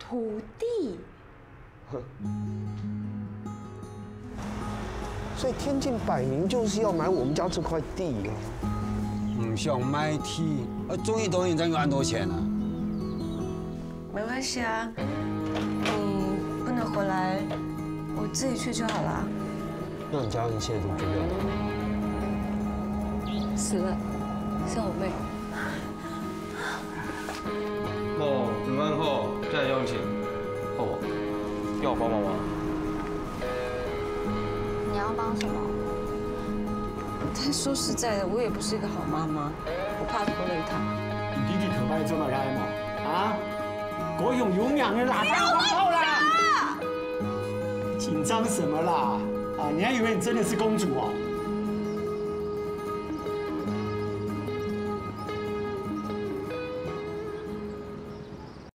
土地。所以天境摆明就是要买我们家这块地啊！唔想买地，终于都已经赚多钱了。没关系啊，你不能回来，我自己去就好了。那你家人现在怎么决定的？死了，像我妹。某5万后再用钱，好不？要我帮忙吗？你要帮什么？但说实在的，我也不是一个好妈妈，我怕拖累她。你哋可唔可以做得开嘛？啊？我用养的哪当皇后啦？紧张什么啦？啊，你还以为你真的是公主哦？